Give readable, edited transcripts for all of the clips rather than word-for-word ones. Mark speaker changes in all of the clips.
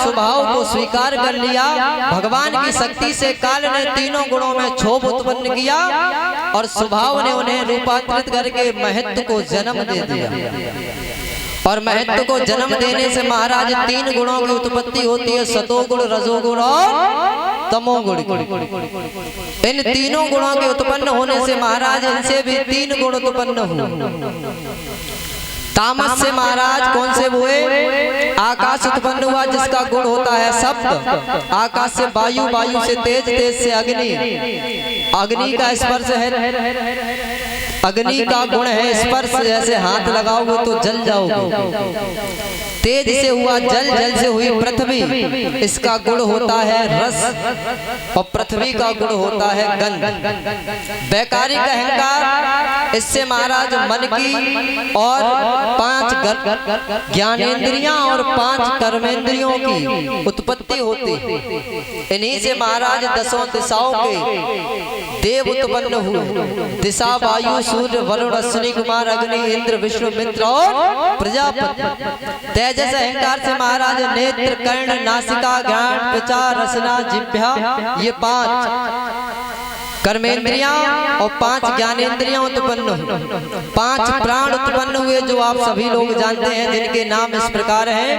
Speaker 1: स्वभाव को स्वीकार कर लिया। भगवान की शक्ति से काल ने तीनों गुणों में क्षोभ उत्पन्न किया और स्वभाव ने उन्हें रूपांतरित करके महत्व को जन्म दे दिया। और महत्व को जन्म देने से महाराज तीन गुणों की उत्पत्ति होती है, सतोगुण, रजोगुण और तमोगुण। इन तीनों गुणों के उत्पन्न होने से महाराज इनसे भी तीन गुण उत्पन्न हुए। तामस से महाराज कौन से हुए? आकाश उत्पन्न हुआ जिसका गुण होता है शब्द। आकाश से वायु, वायु से तेज, तेज से अग्नि। अग्नि का स्पर्श है, अग्नि का गुण है स्पर्श, जैसे हाथ लगाओगे तो जल जाओगे। तेज से हुआ जल, जल से हुई पृथ्वी, इसका गुण होता है रस और पृथ्वी का गुण होता है गंध। वैकारिक अहंकार, इससे महाराज मन की और 5 ज्ञानेंद्रियां और 5 कर्मेंद्रियों की उत्पत्ति होती। इन्हीं से महाराज 10 दिशाओं के देव उत्पन्न हुए। दिशा वायु, सूर्य, वरुण, अश्विनी कुमार, अग्नि, इंद्र, विष्णु, मित्र और प्रजापति। तेजस अहंकार से महाराज नेत्र, कर्ण, नासिका, घ्राण, त्वचा, रसना, जिह्वा, ये 5 कर्मेंद्रियां और 5 ज्ञानेंद्रियां उत्पन्न हुए। 5 प्राण उत्पन्न हुए जो आप सभी लोग जानते हैं, जिनके नाम इस प्रकार हैं।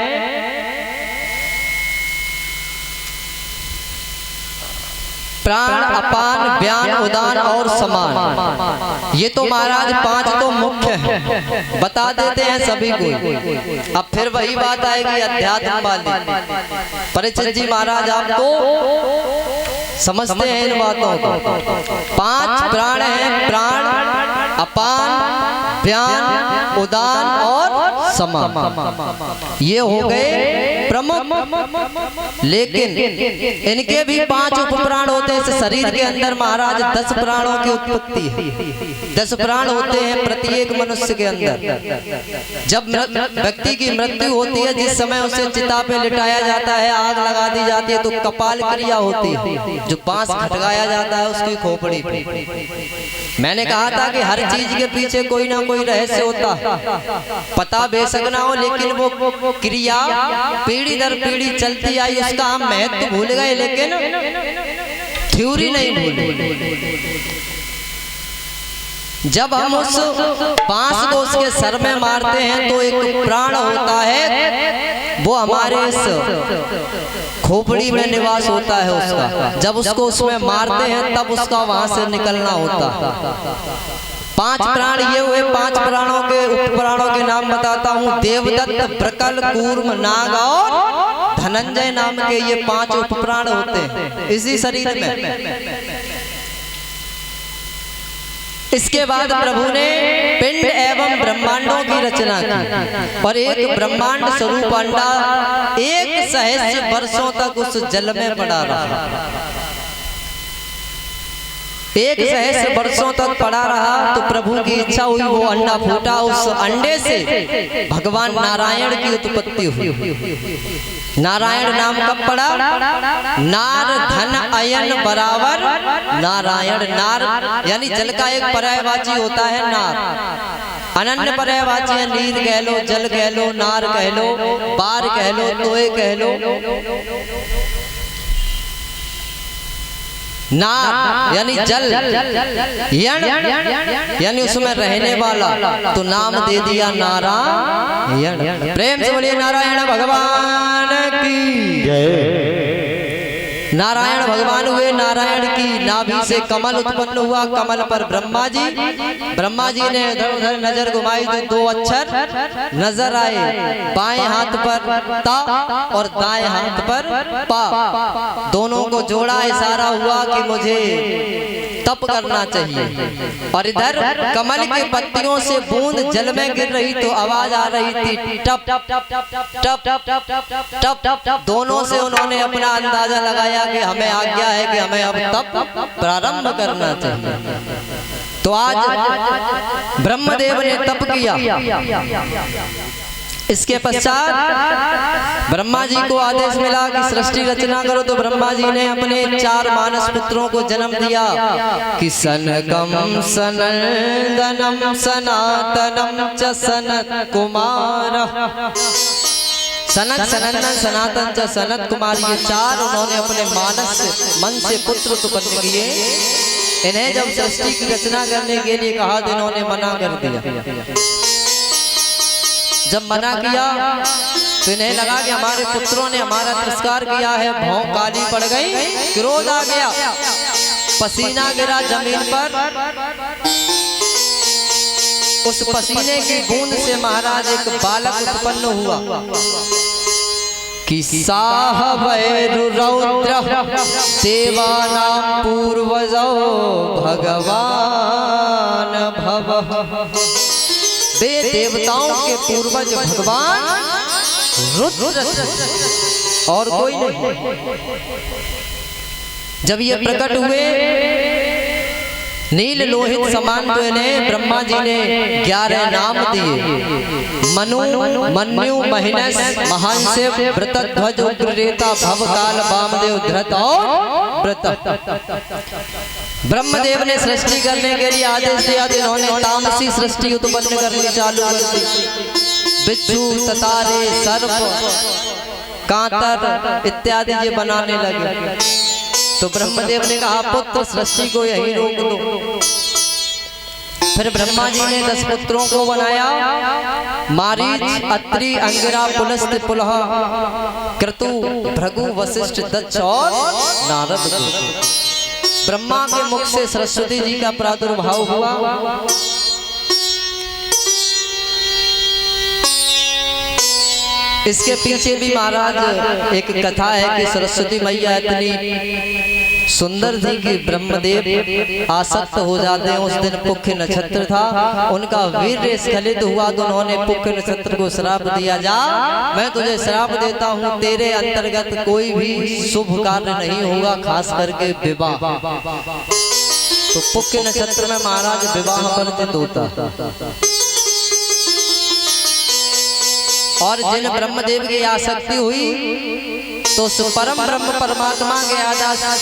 Speaker 1: प्राण, अपान, व्यान, उदान और समान। ये तो महाराज 5 तो मुख्य है, बता देते हैं सभी को। अब फिर वही बात आएगी अध्यात्म वाली। परीक्षित जी महाराज आप तो समझते हैं इन बातों को। 5 प्राण हैं, प्राण, अपान, व्यान, उदान और समान। ये हो गए प्रमुख। लेकिन इनके भी 5 उपप्राण होते हैं। शरीर के अंदर महाराज 10 प्राणों की उत्पत्ति है। 10 प्राण होते हैं प्रत्येक मनुष्य के अंदर। जब व्यक्ति की मृत्यु होती है, जिस समय उसे चिता पे लिटाया जाता है, आग लगा दी जाती है, तो कपाल क्रिया होती है, जो बांस खटकाया जाता है उसकी खोपड़ी पे। मैंने कहा था कि हर चीज के पीछे कोई ना कोई रहस्य होता, पता बेशक ना हो, लेकिन वो क्रिया पीढ़ी दर पीढ़ी चलती आई। उसका हम महत्व भूल गए, लेकिन थ्योरी नहीं भूले। जब हम उस बांस को उसके सर में मारते हैं तो एक प्राण होता है, वो हमारे इस खोपड़ी में निवास होता है उसका। जब उसको उसमें मारते हैं तब उसका वहां से निकलना होता है। 5 प्राण ये हुए। 5 प्राणों के उपप्राणों के नाम बताता हूँ। देवदत्त, प्रकल, कूर्म, नाग और धनंजय नाम के ये 5 उपप्राण होते हैं इसी शरीर में। इसके बाद प्रभु ने पिंड एवं ब्रह्मांडों की रचना की और एक ब्रह्मांड स्वरूप अंडा 1 सहस्र वर्षों तक उस जल में पड़ा रहा। 1 सहस्र वर्षों तक पड़ा रहा। तो प्रभु की इच्छा हुई, वो अंडा फूटा। उस अंडे से भगवान नारायण की उत्पत्ति हुई। नारायण नाम कब पड़ा? नार धन अयन बराबर नारायण। नार यानी जल का एक पर्यायवाची होता है नार। अनन्य पर्यायवाची है, नीर कह लो, जल कह लो, नार कह लो, बार कह लो, तोय कह लो। नार यानी जल, यण यानी उसमें रहने वाला, तो नाम दे दिया नारायण। प्रेम से बोलिए नारायण भगवान की जय। नारायण भगवान हुए। नारायण की नाभि से कमल उत्पन्न हुआ। कमल पर ब्रह्मा जी ने इधर उधर नजर घुमाई तो 2 अक्षर नजर आए। बाएं हाथ पर ता और दाएं हाथ पर पा, दोनों को जोड़ा। इशारा हुआ कि मुझे तप करना चाहिए। और इधर कमल की पत्तियों से बूंद जल में गिर रही तो आवाज आ रही थी टप टप टप टप टप टप टप। दोनों से उन्होंने अपना अंदाजा लगाया कि हमें आज्ञा है कि हमें अब तप प्रारंभ करना चाहिए। तो आज ब्रह्मदेव ने तप किया। इसके पश्चात ब्रह्मा जी को आदेश मिला कि सृष्टि रचना करो। तो ब्रह्मा जी ने अपने 4 मानस पुत्रों को जन्म दिया कि सनकम सनंदनम सनातनम च सनत कुमार। सनक सनंदन सनातन च सनत कुमार, ये चार उन्होंने अपने मानस से मन से पुत्र उत्पन्न किए। इन्हें जब सृष्टि की रचना करने के लिए कहा तो इन्होंने मना कर दिया। जब मना किया तो इन्हें लगा कि हमारे पुत्रों ने हमारा तिरस्कार किया है। भौं काली पड़ गई, क्रोध आ गया, पसीना गिरा जमीन पर। उस पसीने की बूंद से महाराज एक बालक उत्पन्न हुआ कि साहबैरु रौद्र देवानां पूर्वजो भगवान भव। वे देवताओं के पूर्वज भगवान रुद्र और कोई नहीं। जब ये प्रकट हुए नील लोहित समान तो इन्हें ब्रह्मा जी ने 11 नाम दिए। मनु, मन्यु, महिनस, महांसेव, वृतध्वज, उग्ररेता, भवकाल, वामदेव, धृत और व्रत। ब्रह्मदेव ने सृष्टि करने के लिए आदेश दिया तो इन्होंने तामसी सृष्टि उत्पन्न करनी चालू कर दी। बिच्छू, ततारे, सर्प, कांतर इत्यादि ये बनाने लगे। तो ब्रह्मदेव ने कहा पुत्र सृष्टि को यही रोक दो। फिर ब्रह्मा जी ने 10 पुत्रों को बनाया। मारीच, अत्रि, अंगिरा, पुलस्त्य, पुलह, क्रतु, भृगु, वशिष्ठ, दक्ष और नारद को। ब्रह्मा के मुख से सरस्वती जी का प्रादुर्भाव हुआ। इसके पीछे भी महाराज एक कथा है कि सरस्वती मैया इतनी सुंदर थी कि ब्रह्मदेव आसक्त हो जाते हैं। उस दिन पुख्य नक्षत्र था, उनका वीर्य स्खलित हुआ तो उन्होंने पुख्य नक्षत्र को श्राप दिया, जा मैं तुझे श्राप देता हूँ, तेरे अंतर्गत कोई भी शुभ कार्य नहीं होगा, खास करके विवाह। तो पुख्य नक्षत्र में महाराज विवाह वर्जित होता। और जिन ब्रह्मदेव की आसक्ति हुई तो परम ब्रह्म परमात्मा के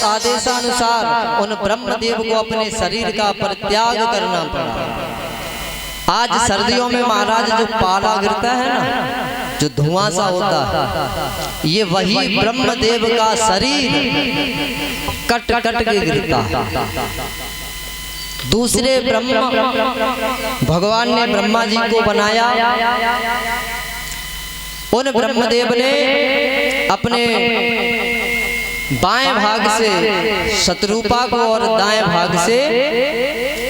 Speaker 1: आदेशानुसार उन ब्रह्मदेव को अपने शरीर का परित्याग करना पड़ा। आज सर्दियों में महाराज जो पाला गिरता है ना, जो धुआं सा होता है, ये वही ब्रह्मदेव का शरीर कट कट के गिरता है। दूसरे ब्रह्म भगवान ने ब्रह्मा जी को बनाया। उन ब्रह्मदेव ने अपने बाएं भाग से शत्रुपा को और दाएं भाग से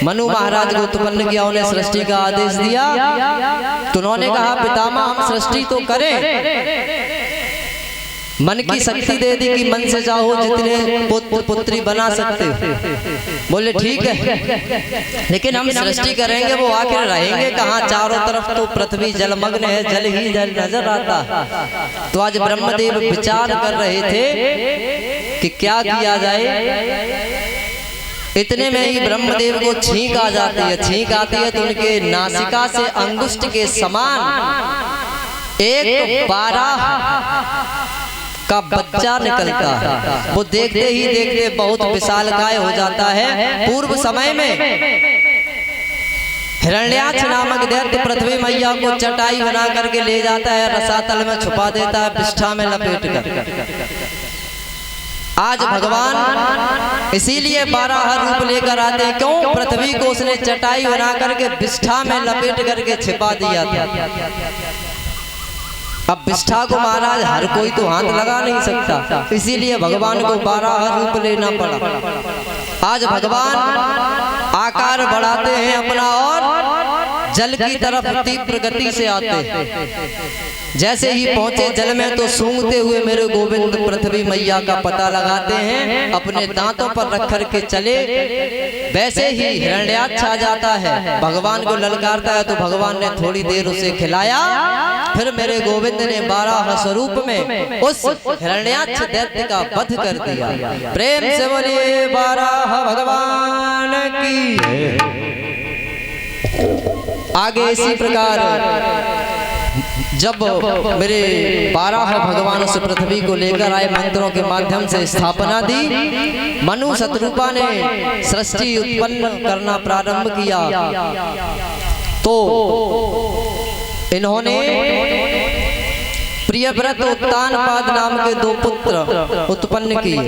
Speaker 1: मनु महाराज को उत्पन्न किया। उन्हें सृष्टि का आदेश दिया तो उन्होंने कहा पितामह हम सृष्टि तो करें, मन की शक्ति दे दी कि मन से चाहो जितने पुत्र पुत्री बना सकते हो। बोले ठीक है, लेकिन हम सृष्टि करेंगे वो आखिर रहेंगे कहाँ? चारों तरफ तो पृथ्वी जलमग्न है, जल ही जल नजर आता। तो आज ब्रह्मदेव विचार कर रहे थे कि क्या किया जाए। इतने में ही ब्रह्मदेव को छींक आ जाती है। छींक आती है तो उनके नासिका से अंगुष्ठ के समान एक 12 का बच्चा निकलता है। वो देखते ही देखते बहुत विशालकाय हो जाता है। पूर्व समय में हिरण्याक्ष नामक दैत्य पृथ्वी मैया को चटाई बना करके ले जाता है, रसातल में छुपा देता है, विष्ठा में लपेट कर। आज भगवान इसीलिए 12 रूप लेकर आते हैं। क्यों? पृथ्वी को उसने चटाई बना करके विष्ठा में लपेट करके छिपा दिया था। अब विष्ठा को महाराज हर कोई तो हाथ लगा नहीं सकता, इसीलिए भगवान को 12 रूप लेना पड़ा। आज भगवान आकार बढ़ाते हैं अपना और जल की तरफ तीव्र गति से आते हैं। जैसे ही पहुंचे जल में तो सूंघते हुए मेरे गोविंद पृथ्वी मैया का पता लगाते हैं, अपने दांतों पर रख कर के चले। वैसे ही हिरण्याक्ष आ जाता है, भगवान को ललकारता है तो भगवान ने थोड़ी देर उसे खिलाया। फिर मेरे गोविंद ने 12 स्वरूप में उस हिरण्याक्ष दैत्य का वध कर दिया। प्रेम से बोलिए 12 भगवान की। आगे इसी प्रकार जब मेरे 12 भगवान उस पृथ्वी को लेकर आए, मंत्रों के माध्यम से स्थापना दी। मनु शत्रुपा ने सृष्टि उत्पन्न करना प्रारंभ किया तो इन्होंने प्रियव्रत उत्तानपाद नाम के 2 पुत्र उत्पन्न किए।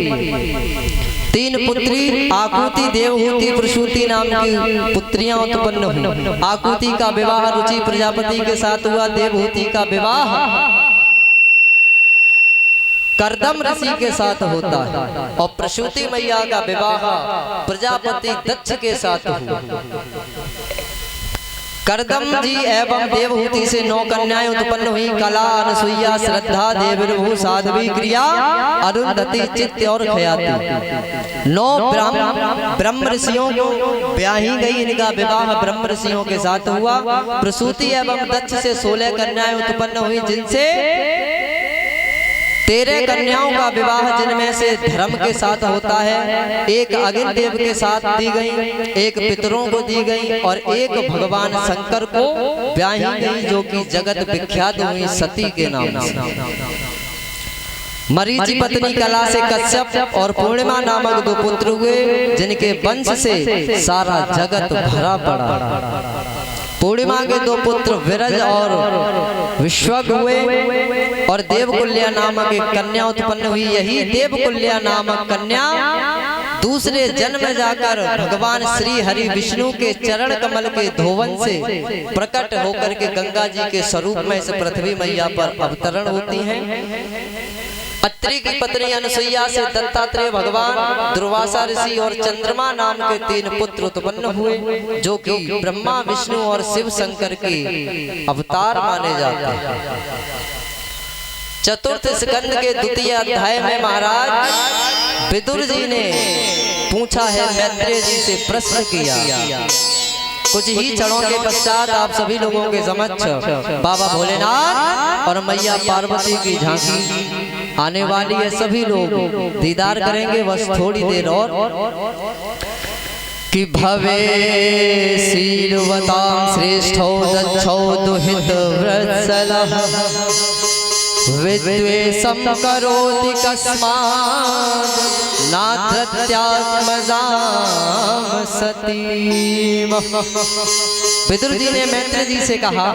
Speaker 1: 3 पुत्री आकुति, देवहूति, प्रसूति नाम की पुत्रियां उत्पन्न हुई। आकुति का विवाह रुचि प्रजापति के साथ हुआ। देवहूति का विवाह कर्दम ऋषि के साथ होता है और प्रसूति मैया का विवाह प्रजापति दक्ष के साथ हुआ। कर्दम जी एवं देवहूति से 9 कन्याएं उत्पन्न हुई। कला, अनसुईया, श्रद्धा, देवभू, साध्वी, क्रिया, अरुंधति, चित्त और खयाति। 9 ब्रह्म ऋषियों को ब्याही गई। इनका विवाह ब्रह्म ऋषियों के साथ हुआ। प्रसूति एवं दक्ष से 16 कन्याएं उत्पन्न हुई, जिनसे 13 कन्याओं का विवाह जिनमें से धर्म के साथ होता है, एक अग्नि देव के साथ दी गई, एक पितरों को दी गई और एक भगवान शंकर को ब्याही गई, जो कि जगत विख्यात हुई सती के नाम से। मरीचि पत्नी कला से कश्यप और पूर्णिमा नामक 2 पुत्र हुए, जिनके वंश से सारा जगत भरा पड़ा। पूर्णिमा के 2 पुत्र विरज और विश्वक हुए और देवकुल्या नामक एक कन्या उत्पन्न हुई। यही देवकुल्या नामक कन्या दूसरे जन्म में जाकर भगवान श्री हरि विष्णु के चरण कमल के धोवन से प्रकट होकर के गंगा जी के स्वरूप में से पृथ्वी मैया पर अवतरण होती हैं। अत्रि की पत्नी अनसुईया से दत्तात्रेय भगवान, दुर्वासा ऋषि और चंद्रमा नाम के 3 पुत्र उत्पन्न हुए, जो कि ब्रह्मा, विष्णु और शिव शंकर के अवतार माने जाते हैं। चतुर्थ स्कंद के 2 अध्याय में महाराज विदुर जी ने पूछा है, मैत्रेय जी से प्रश्न किया। कुछ ही क्षणों के पश्चात आप सभी लोगों के समक्ष बाबा भोलेनाथ और मैया पार्वती की झांकी आने वाली है। सभी लोग दीदार करेंगे बस थोड़ी देर और। कि भवे शीलवतां श्रेष्ठो दक्षो दुहित वत्सलः विद्वेषं करोति कस्मात् नात्रत्यात्मजां सतीम। विदुर जी ने मैत्रेय जी से कहा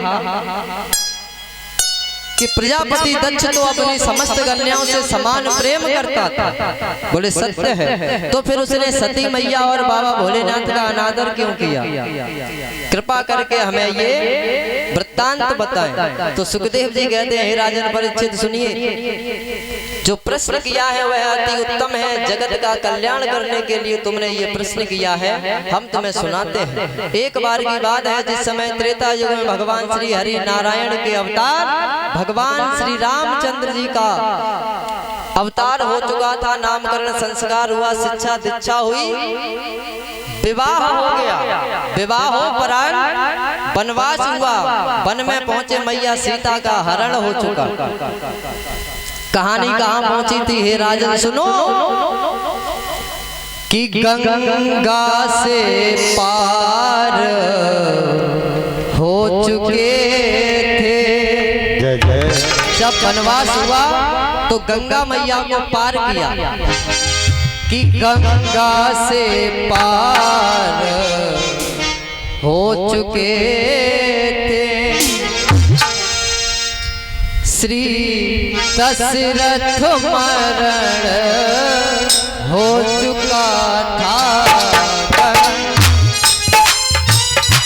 Speaker 1: कि प्रजापति दक्ष तो अपनी समस्त कन्याओं से समान प्रेम करता था। बोले सत्य है, तो फिर उसने सती मैया और बाबा भोलेनाथ का अनादर क्यों किया? कृपा करके हमें ये वृत्तांत बताएं। तो सुखदेव जी कहते हैं, हे राजन परीक्षित सुनिए, जो प्रश्न किया है वह अति उत्तम है। जगत का कल्याण करने के लिए तुमने ये प्रश्न किया है, हम तुम्हें सुनाते हैं। एक बार की बात है, जिस समय त्रेता युग में भगवान श्री हरि नारायण के अवतार भगवान श्री रामचंद्र जी का अवतार हो चुका था। नामकरण संस्कार हुआ, शिक्षा दीक्षा हुई, विवाह हो गया। विवाहोपरांत वनवास हुआ। वन में पहुंचे मैया सीता का हरण हो चुका। कहानी कहाँ पहुंची थी हे राजन सुनो, कि गंगा से पार हो चुके थे। जब वनवास हुआ तो गंगा मैया को पार किया, कि गंगा से पार हो चुके थे। श्री दशरथ मरण हो चुका था,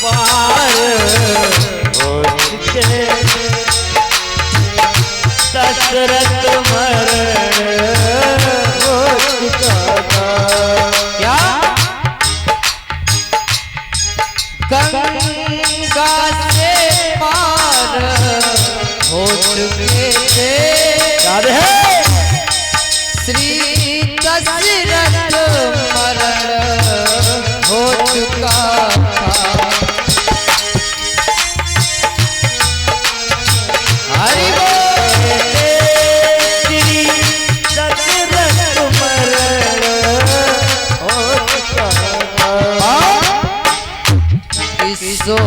Speaker 1: पार हो चुके। दशरथ मरण हो चुका था। क्या गंगा से पार हो चुके थे। याद है श्री दशरथ मरण हो चुका था। हरि बोल। श्री दशरथ मरण हो चुका था। इसो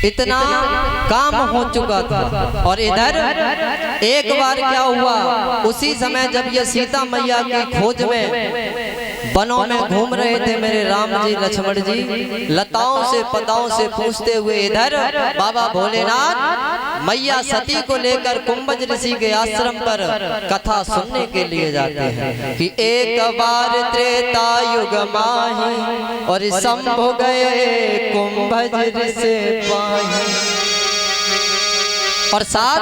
Speaker 1: इतना काम हो चुका था। और इधर एक बार क्या हुआ, उसी समय जब ये सीता मैया की खोज में वनों में घूम रहे थे मेरे राम जी लक्ष्मण जी, लताओं से पताओं से पूछते हुए इधर बाबा भोलेनाथ मैया सती को लेकर कुंभज ऋषि के आश्रम पर कथा सुनने के लिए जाते हैं कि एक बार त्रेता युग माही और शंभु गए कुंभज ऋषि पाही। और साथ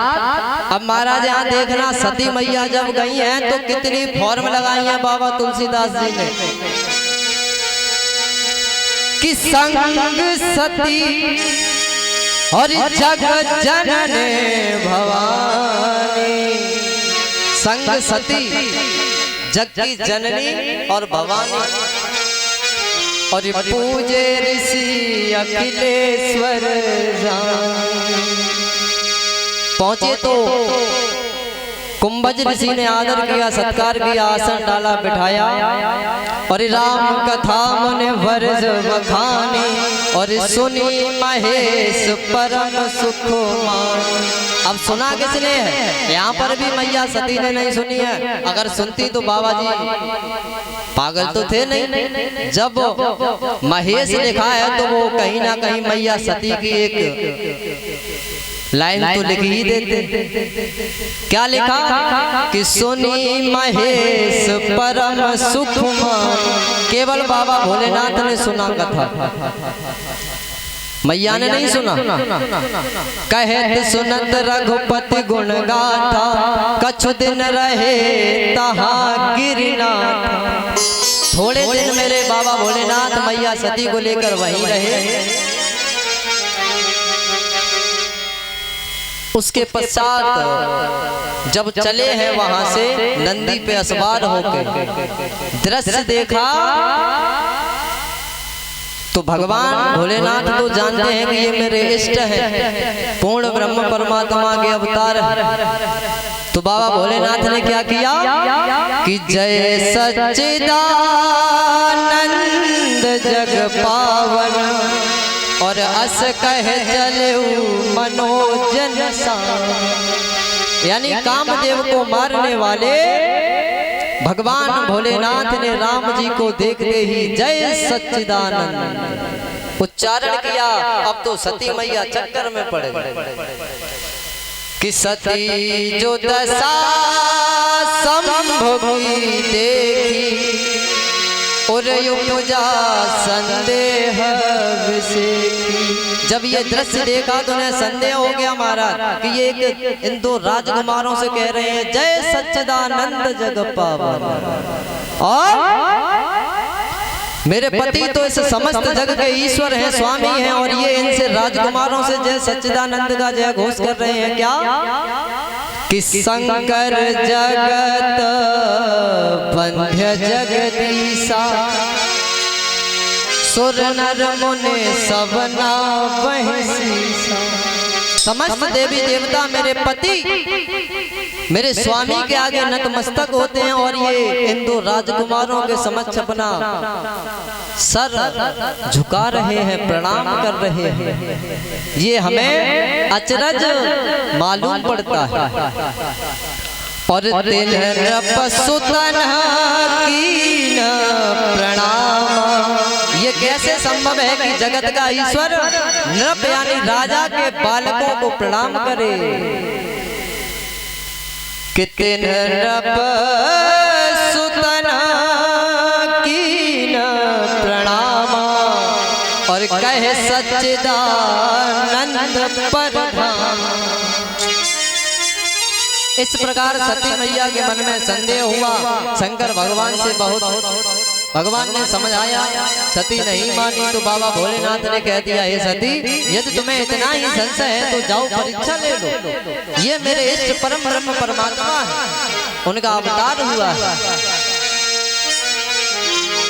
Speaker 1: अब महाराज यहाँ देखना, सती मैया जब गई हैं तो कितनी फॉर्म लगाई है बाबा तुलसीदास जी ने कि संग सती और जग जनने भवानी। संग सती जग की जननी और भवानी, और पूजे ऋषि अखिलेश्वर पहुंचे तो कुंभज ऋषि ने आदर किया, सत्कार किया, आसन डाला, बिठाया और राम कथा मुनि वर्ज बखानी और सुनी महेश परम सुख मानी। अब सुना किसने है? यहाँ पर भी मैया सती ने नहीं सुनी है। अगर सुनती तो बाबा जी पागल तो थे नहीं। जब महेश लिखा है तो वो कहीं ना कहीं मैया सती की एक लाइन तो लिख ही देते। क्या लिखा कि सुनी महेश परम सुख मान। केवल बाबा भोलेनाथ ने सुना कथा, मैया ने नहीं सुना। कहत सुनत रघुपति गुण गाथा, कछु दिन रहे तहा गिरनाथ। थोड़े दिन मेरे बाबा भोलेनाथ मैया सती को लेकर वहीं रहे। उसके पश्चात जब चले हैं वहां से नंदी पे असवार होकर दृश्य देखा तो भगवान भोलेनाथ तो जानते हैं कि ये मेरे इष्ट हैं, पूर्ण ब्रह्म परमात्मा के अवतार हैं। तो बाबा भोलेनाथ ने क्या किया कि जय सच्चिदानंद जग पावन और अस कह चले मनोजन सा। यानी कामदेव को मारने वाले भगवान भोलेनाथ ने राम जी को देखते ही जय सच्चिदानंद उच्चारण किया। अब तो सती मैया चक्कर में पड़ गई कि सती जो दशा संभव देखी और उपजा संदेह विषेकी। जब ये दृश्य देखा तो उन्हें संदेह हो गया महाराज कि ये इन दो राजकुमारों से कह रहे हैं जय सच्चिदानंद जग पावन, और मेरे पति तो इस समस्त जग के ईश्वर हैं, स्वामी हैं, और ये इनसे राजकुमारों से जय सच्चिदानंद का जय घोष कर रहे हैं। क्या कि शंकर जगत बंध्य जगदीशा, सुर नर मुनि सब नावहि सीसा। समस्त देवी देवता मेरे पति मेरे स्वामी के आगे नतमस्तक होते हैं, और ये इन दो राजकुमारों के समक्ष अपना सर झुका रहे हैं, प्रणाम कर रहे हैं। ये हमें अचरज मालूम पड़ता है। और सुतन की प्रणाम, ये कैसे संभव है कि जगत का ईश्वर नृप यानी राजा के बालकों को प्रणाम करे। कितने नृप सुतन की प्रणाम और कहे सच्चिदानंद प्रधान। इस प्रकार सती मैया के मन में संदेह हुआ। शंकर भगवान से बहुत भगवान ने समझाया, सती नहीं मानी तो बाबा भोलेनाथ ने कह दिया हे सती, यदि तुम्हें इतना ही संशय है तो जाओ परीक्षा ले लो, ये मेरे इष्ट परम ब्रह्म परमात्मा है। उनका अवतार हुआ है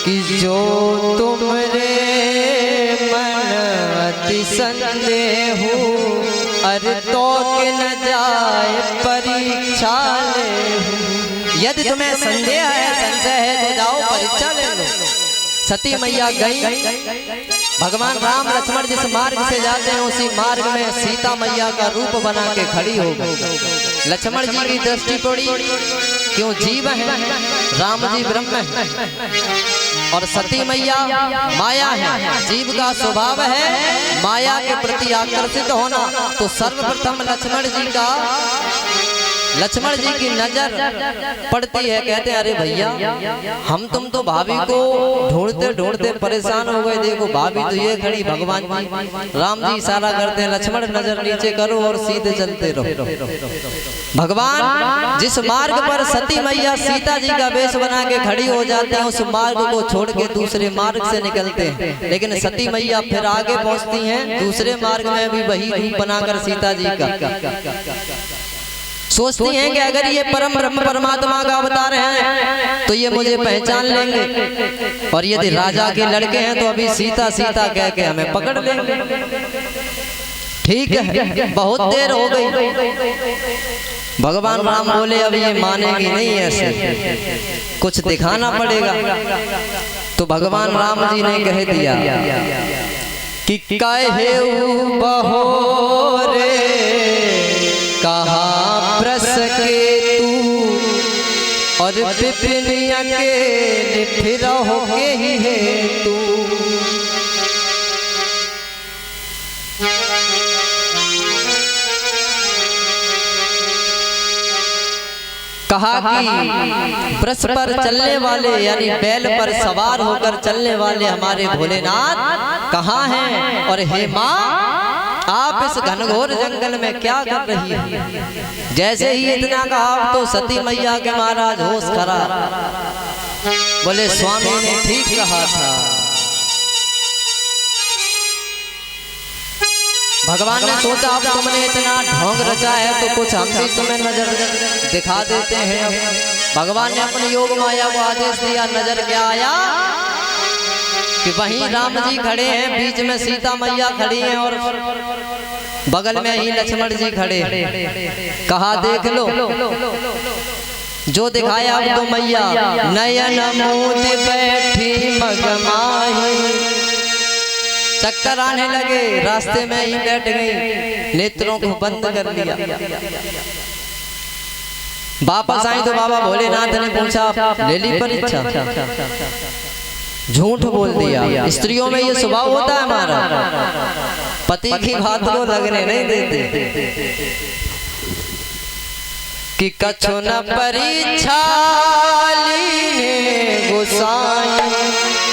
Speaker 1: कि जो तुमरे मन अति संदेह अरे तो के न जाए परीक्षा ले। यदि तुम्हें संदेह है, संशय है, तो जाओ परीक्षा ले लो। सती मैया गई, भगवान राम लक्ष्मण जिस मार्ग से जाते हैं उसी मार्ग में सीता मैया का रूप बना के खड़ी हो गई। लक्ष्मण जी की दृष्टि पड़ी, क्यों जीव है, राम जी ब्रह्म है और सती मैया माया है। जीव का स्वभाव है माया के प्रति आकर्षित होना। तो सर्वप्रथम लक्ष्मण जी की नजर पड़ती है, कहते हैं अरे भैया हम तुम तो भाभी को ढूंढते ढूंढते परेशान हो गए, देखो भाभी तो ये खड़ी, भगवान जी राम जी इशारा करते हैं लक्ष्मण नजर नीचे करो और सीधे चलते रहो। भगवान जिस मार्ग पर सती मैया सीता जी का वेश बना के खड़ी हो जाते हैं उस मार्ग को छोड़ के दूसरे मार्ग से निकलते हैं, लेकिन सती मैया फिर आगे पहुंचती हैं दूसरे मार्ग में भी वही रूप बनाकर सीता जी का। सोचती हैं कि अगर ये परम ब्रह्म परमात्मा का अवतार है तो ये मुझे पहचान लेंगे, और यदि राजा के लड़के हैं तो अभी सीता सीता कह के हमें पकड़ लेंगे। ठीक है, बहुत देर हो गई। भगवान राम बोले अब ये मानेगी नहीं, ऐसे कुछ दिखाना पड़ेगा। तो भगवान राम जी ने कह दिया कि कहे बहोरे कहा प्रस के तू और पिपनिया के फिर हो के ही है तू। कहा कि वृष पर चलने वाले यानी बैल पर सवार होकर चलने वाले हमारे भोलेनाथ कहाँ हैं, और हे माँ आप इस घनघोर जंगल में क्या कर रही है। जैसे ही इतना कहा तो सती मैया के महाराज होश खराब, बोले स्वामी ने ठीक कहा था। भगवान ने सोचा अब तुमने इतना ढोंग रचा है तो कुछ हम भी तुम्हें नजर दिखा देते हैं। भगवान ने अपनी योग माया को आदेश दिया, नजर क्या आया कि वहीं राम जी खड़े हैं, बीच में सीता मैया खड़ी हैं और बगल में ही लक्ष्मण जी खड़े। कहा देख लो जो दिखाया अब तो मैया नयन मोती बैठी मगमाही। चक्कर आने लगे, रास्ते में ही बैठ गई, नेत्रों को बंद कर लिया। वापस आई तो बाबा भोलेनाथ ने पूछा ले ली परीक्षा, झूठ बोल दिया। स्त्रियों में ये स्वभाव होता है हमारा, पति की बात को लगने नहीं देते कि कछु न परीक्षा लीने गोसाई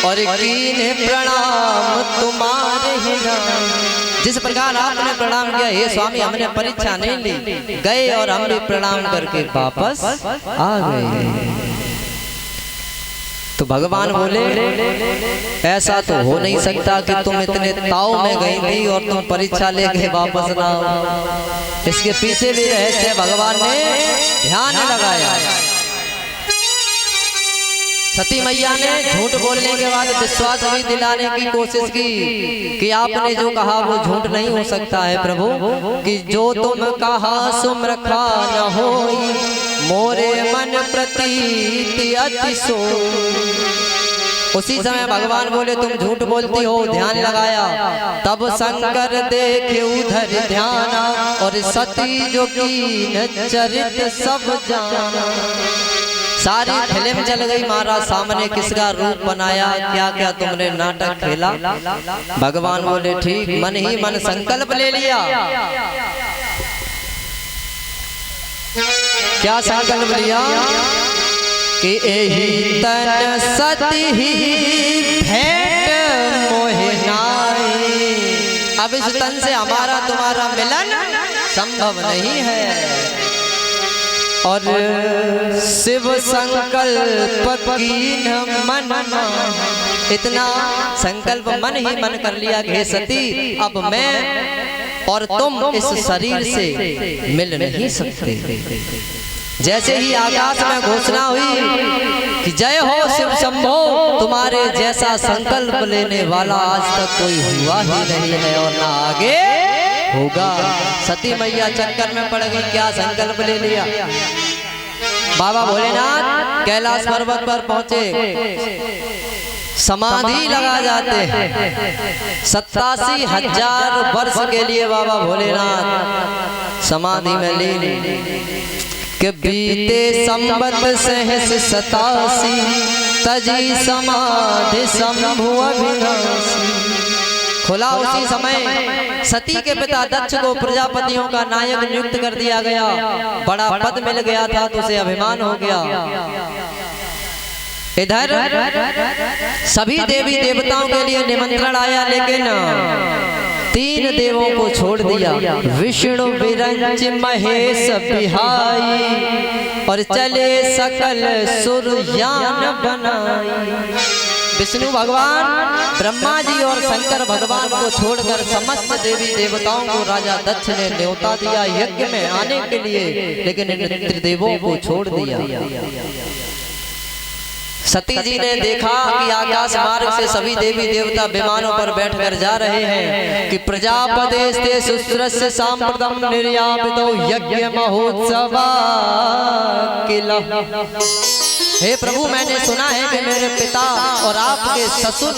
Speaker 1: और कीने प्रणाम तुम्हारे ही नाम। जिस प्रकार आपने प्रणाम किया हे स्वामी हमने परीक्षा नहीं ली, गए और हम भी प्रणाम करके वापस आ गए। तो भगवान बोले ऐसा तो हो नहीं सकता कि तुम इतने ताव में गई थी और तुम परीक्षा लेके वापस ना आओ। इसके पीछे भी रहस्य भगवान ने ध्यान लगाया। सती मैया ने झूठ बोलने के बाद विश्वास भी दिलाने की कोशिश की कि आपने जो कहा वो झूठ नहीं हो सकता है प्रभु, कि जो तुम कहा सुम रखा न होई मोरे मन प्रतीति अति सो। उसी समय भगवान बोले तुम झूठ बोलती हो, ध्यान लगाया। तब शंकर देखे उधर ध्याना और सती जो की चरित सब जाना। सारी फिल्म चल गई महाराज सामने, किसका रूप बनाया, क्या क्या तुमने नाटक खेला। भगवान बोले ठीक, मन ही मन संकल्प ले लिया। क्या संकल्प लिया कि एही तन सती ही भेंट मोहे नाई। अब इस तन से हमारा तुम्हारा मिलन संभव नहीं है। और शिव संकल्प कीन मन, इतना संकल्प मन ही मन कर लिया कि सती अब मैं और तुम इस शरीर से मिल नहीं सकते। जैसे ही आकाश में घोषणा हुई कि जय हो शिव शंभो, तुम्हारे जैसा संकल्प लेने वाला आज तक कोई हुआ ही नहीं है और ना आगे होगा। सती मैया चक्कर में पड़ गई, क्या संकल्प ले लिया। बाबा भोलेनाथ कैलाश पर्वत पर पहुंचे, समाधि लगा जाते हैं। 87,000 वर्ष के लिए बाबा भोलेनाथ समाधि में लीन। कि बीते संबत सहस 87 तजी समाधि शंभु अविनाशी। खुला उसी समय सती के पिता दक्ष को प्रजापतियों का नायक नियुक्त कर दिया गया। बड़ा पद मिल गया था तो उसे अभिमान हो गया। इधर सभी देवी देवताओं के लिए निमंत्रण आया, लेकिन 3 देवों को छोड़ दिया। विष्णु विरंच महेश बिहाई और चले सकल सुरयान बनाई। विष्णु भगवान, ब्रह्मा जी और शंकर भगवान को छोड़कर समस्त देवी देवताओं को राजा दक्ष ने न्योता दिया यज्ञ में आने के लिए, लेकिन इन त्रिदेवों को छोड़ दिया। सती जी ने देखा कि आकाश मार्ग से सभी देवी देवता विमानों पर बैठकर जा रहे हैं कि प्रजापतेस्ते शुश्रस्य सांप्रतम निर्यापितो यज्ञ महोत्सवा किला। हे प्रभु, मैंने सुना है कि मेरे पिता और आपके ससुर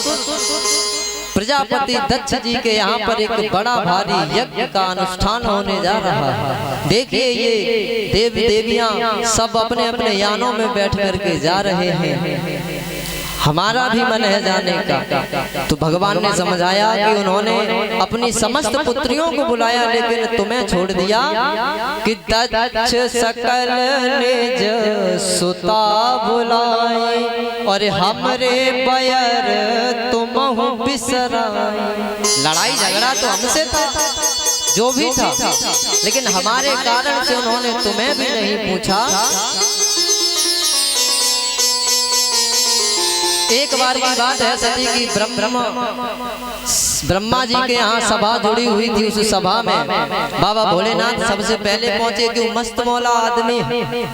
Speaker 1: प्रजापति दक्ष जी के यहाँ पर एक बड़ा भारी यज्ञ का अनुष्ठान होने जा रहा है। देखिए ये देवी देवियां सब अपने अपने यानों में बैठ करके जा रहे हैं, हमारा भी मन है जाने का। तो भगवान ने समझाया कि उन्होंने अपनी समस्त पुत्रियों को बुलाया, लेकिन तुम्हें छोड़ दिया कि दक्ष सकल निज सुता बुलाई और हमरे बयर तुम बिसराई। लड़ाई झगड़ा तो हमसे था, जो भी था, लेकिन हमारे कारण से उन्होंने तुम्हें भी नहीं पूछा। एक बार की बात है, सती की ब्रह्मा जी के यहाँ सभा जुड़ी हुई थी। उस सभा में बाबा भोलेनाथ सबसे पहले पहुंचे, क्यों मस्त मौला आदमी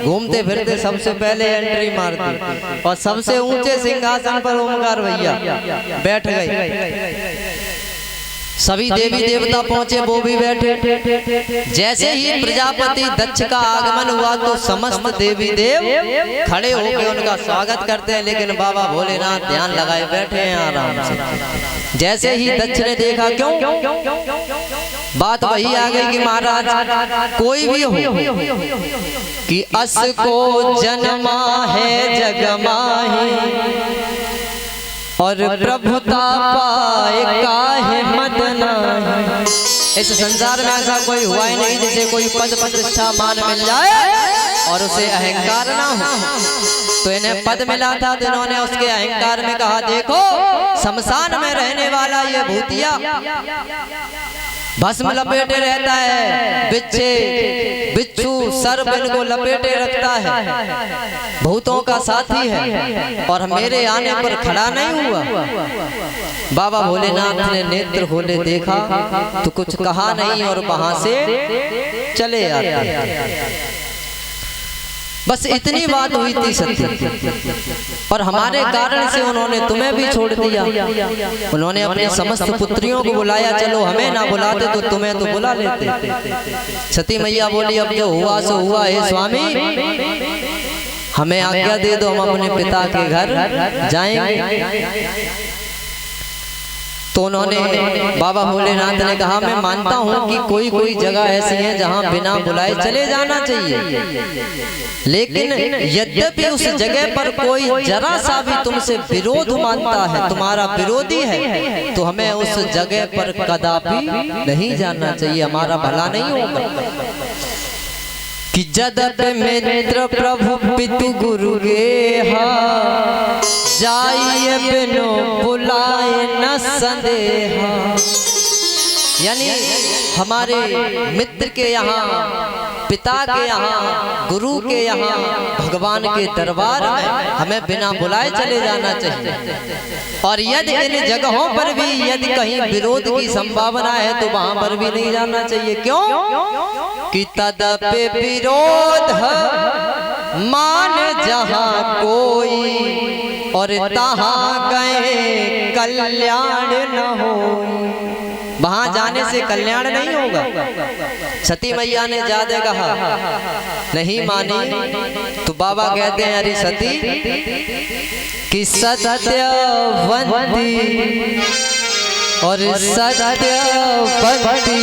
Speaker 1: घूमते फिरते सबसे पहले एंट्री मारते और सबसे ऊंचे सिंहासन पर ओमकार भैया बैठ गए। सभी देवी देवता पहुंचे, वो भी बैठे। जैसे ही प्रजापति दक्ष का आगमन हुआ तो समस्त देवी देव खड़े होकर उनका स्वागत करते हैं, लेकिन बाबा भोलेनाथ ध्यान लगाए बैठे हैं आराम से। जैसे ही दक्ष ने देखा, क्यों बात वही आ गई कि महाराज कोई भी हो कि अस को जन्मा है जगमाही और प्रभुता पाए काहे मदना। इस संसार में ऐसा कोई हुआ ही नहीं जिसे कोई पद प्रतिष्ठा मान मिल जाए और उसे अहंकार ना हो। तो इन्हें पद मिला था तो इन्होंने उसके अहंकार में कहा, देखो शमशान में रहने वाला ये भूतिया भस्म लपेटे रहता है, बिच्छू सर्प इनको लपेटे रखता है, भूतों का साथी है और मेरे आने पर खड़ा नहीं हुआ। बाबा भोलेनाथ ने नेत्र खोले, देखा तो कुछ कहा नहीं और वहां से चले आते। बस इतनी बात हुई थी सती, और हमारे कारण से उन्होंने तुम्हें भी छोड़ दिया। उन्होंने अपने समस्त पुत्रियों को बुलाया, चलो हमें ना बुलाते तो तुम्हें तो बुला लेते। सती मैया बोली, अब जो हुआ सो हुआ है स्वामी, हमें आज्ञा दे दो, हम अपने पिता के घर जाएंगे। तो उन्होंने बाबा भोलेनाथ ने कहा, मैं मानता हूं कि कोई कोई जगह ऐसी है जहां बिना बुलाए चले जाना चाहिए, लेकिन यद्यपि उस जगह पर कोई जरा सा भी तुमसे विरोध मानता है, तुम्हारा विरोधी है, तो हमें उस जगह पर कदापि नहीं जाना चाहिए, हमारा भला नहीं होगा। कि जदप मित्र प्रभु पितु गुरु गेहा जाइए बिनो बुलाए न संदेहा। यानी हमारे मित्र के यहाँ, पिता के यहाँ, गुरु के यहाँ, भगवान के दरबार में हमें बिना बुलाए चले जाना चाहिए। और यदि इन जगहों पर भी यदि कहीं विरोध की संभावना है तो वहां पर भी नहीं जाना चाहिए। क्यों कि तदपि विरोध मान जहाँ कोई और तहाँ गए कल्याण न हो। वहां जाने से कल्याण नहीं होगा। सती मैया ने ज्यादा कहा, नहीं मानी तो बाबा कहते हैं अरे सती कि सत्यवंती और सत्यवंती